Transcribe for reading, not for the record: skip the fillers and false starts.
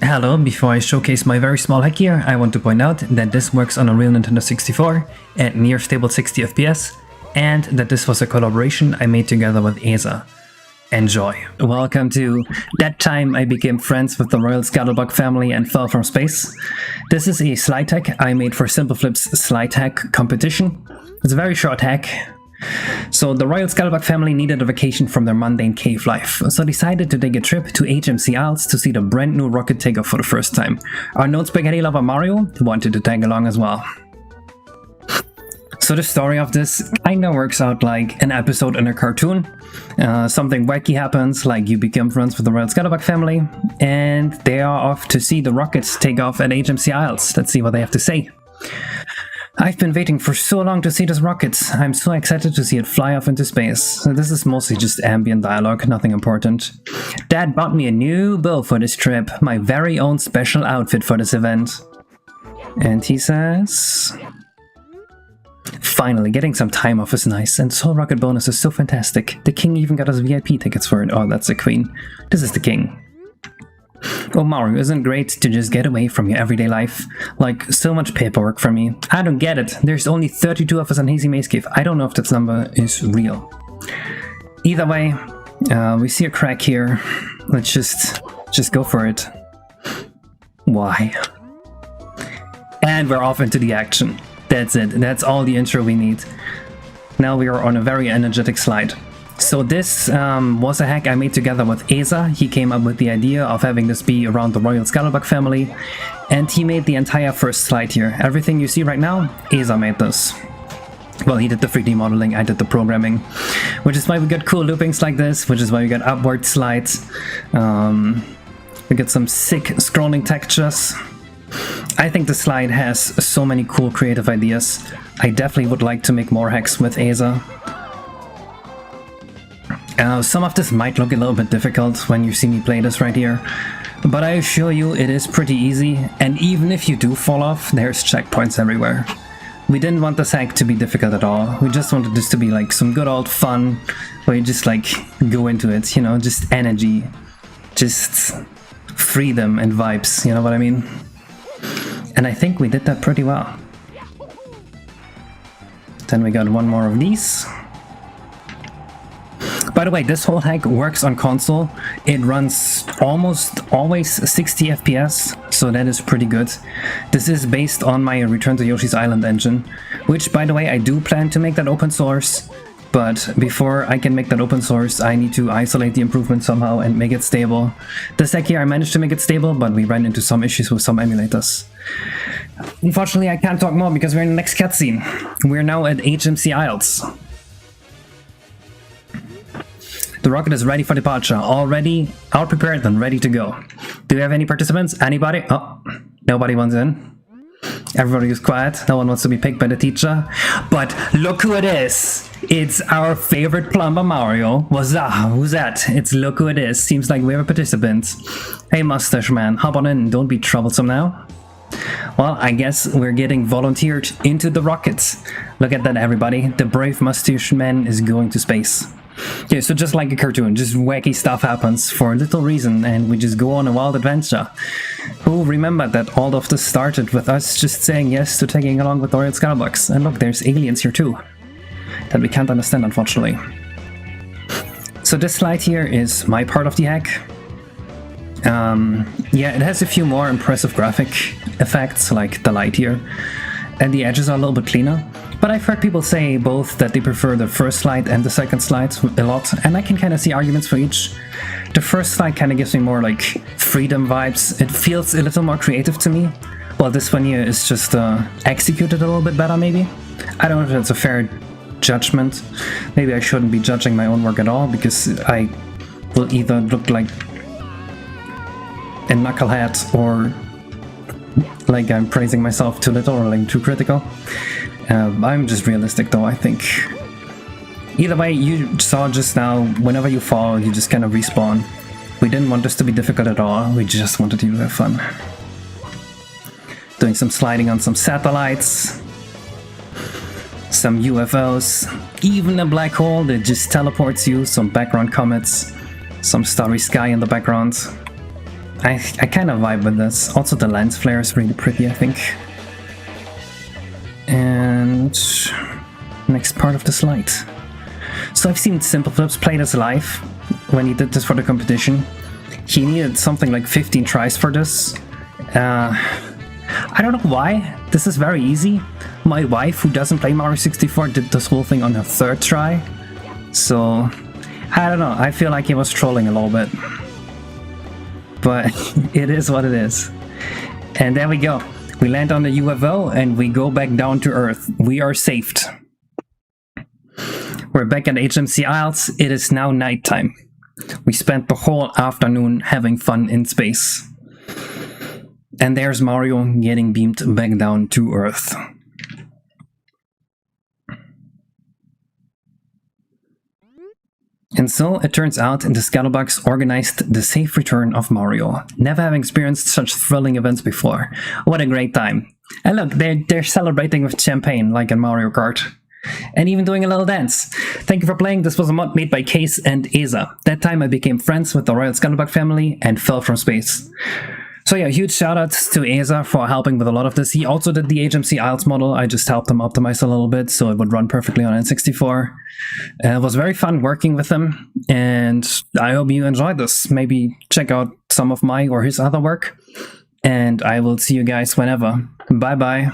Hello, before I showcase my very small hack here, I want to point out that this works on a real Nintendo 64 at near stable 60 FPS, and that this was a collaboration I made together with Kaze. Enjoy. Welcome to That Time I Became Friends with the Royal Scuttlebug family and Fell from Space. This is a slide hack I made for Simple Flip's slide hack competition. It's a very short hack. So the Royal Scuttlebug family needed a vacation from their mundane cave life, so decided to take a trip to HMC Isles to see the brand new rocket take off for the first time. Our known spaghetti lover Mario wanted to tag along as well. So the story of this kinda works out like an episode in a cartoon. Something wacky happens, like you become friends with the Royal Scuttlebug family, and they are off to see the rockets take off at HMC Isles. Let's see what they have to say. I've been waiting for so long to see this rocket. I'm so excited to see it fly off into space. This is mostly just ambient dialogue, nothing important. Dad bought me a new bow for this trip, my very own special outfit for this event. And he says... Finally, getting some time off is nice, and Soul Rocket bonus is so fantastic. The king even got us VIP tickets for it. Oh, that's the queen. This is the king. Oh, Mario, isn't it great to just get away from your everyday life? Like, so much paperwork for me. I don't get it. There's only 32 of us in Hazy Maze Cave. I don't know if that number is real. Either way, we see a crack here. Let's just go for it. Why? And we're off into the action. That's it. That's all the intro we need. Now we are on a very energetic slide. So this was a hack I made together with Kaze. He came up with the idea of having this be around the Royal Scuttlebug family, and he made the entire first slide here. Everything you see right now, Kaze made this. Well, he did the 3D modeling, I did the programming, which is why we got cool loopings like this, which is why we got upward slides. We got some sick scrolling textures. I think the slide has so many cool creative ideas. I definitely would like to make more hacks with Kaze. Some of this might look a little bit difficult when you see me play this right here, but I assure you it is pretty easy, and even if you do fall off, there's checkpoints everywhere. We didn't want this hack to be difficult at all. We just wanted this to be like some good old fun, where you just like go into it, you know, just energy, just freedom and vibes, you know what I mean? And I think we did that pretty well. Then we got one more of these. By the way, this whole hack works on console. It runs almost always 60 FPS, so that is pretty good. This is based on my Return to Yoshi's Island engine, which, by the way, I do plan to make that open source. But before I can make that open source, I need to isolate the improvement somehow and make it stable. This hack here, I managed to make it stable, but we ran into some issues with some emulators. Unfortunately, I can't talk more because we're in the next cutscene. We're now at HMC Isles. The rocket is ready for departure, all ready, all prepared and ready to go. Do we have any participants? Anybody? Oh, nobody wants in. Everybody is quiet, no one wants to be picked by the teacher. But look who it is! It's our favorite plumber Mario. What's up? Who's that? It's look who it is. Seems like we have a participant. Hey mustache man, hop on in, don't be troublesome now. Well, I guess we're getting volunteered into the rockets. Look at that everybody, the brave mustache man is going to space. Yeah, so just like a cartoon, just wacky stuff happens for a little reason and we just go on a wild adventure. Who remembered that all of this started with us just saying yes to tagging along with the Royal Scuttlebugs? And look, there's aliens here too. That we can't understand, unfortunately. So this slide here is my part of the hack. Yeah, it has a few more impressive graphic effects, like the light here. And the edges are a little bit cleaner. But I've heard people say both that they prefer the first slide and the second slide a lot, and I can kind of see arguments for each. The first slide kind of gives me more like freedom vibes. It feels a little more creative to me, while this one here is just executed a little bit better maybe. I don't know if that's a fair judgment. Maybe I shouldn't be judging my own work at all, because I will either look like a knucklehead or like I'm praising myself too little or like too critical. I'm just realistic though, I think. Either way, you saw just now, whenever you fall, you just kind of respawn. We didn't want this to be difficult at all, we just wanted you to have fun. Doing some sliding on some satellites, some UFOs, even a black hole that just teleports you, some background comets, some starry sky in the background. I kind of vibe with this. Also, the lens flare is really pretty, I think. And next part of the slide. So I've seen Simple Flips play this live when he did this for the competition. He needed something like 15 tries for this. I don't know why. This is very easy. My wife, who doesn't play Mario 64, did this whole thing on her 3rd try. So, I don't know. I feel like he was trolling a little bit. But it is what it is. And there we go. We land on the UFO and we go back down to Earth. We are saved. We're back at HMC Isles. It is now nighttime. We spent the whole afternoon having fun in space. And there's Mario getting beamed back down to Earth. And so it turns out the Scuttlebugs organized the safe return of Mario, never having experienced such thrilling events before. What a great time. And look, they're celebrating with champagne like in Mario Kart. And even doing a little dance. Thank you for playing. This was a mod made by Kaze and Eza. That time I became friends with the Royal Scuttlebug family and fell from space. So yeah, huge shoutouts to Eza for helping with a lot of this. He also did the HMC Isles model. I just helped him optimize a little bit so it would run perfectly on N64. It was very fun working with him, and I hope you enjoyed this. Maybe check out some of my or his other work, and I will see you guys whenever. Bye bye.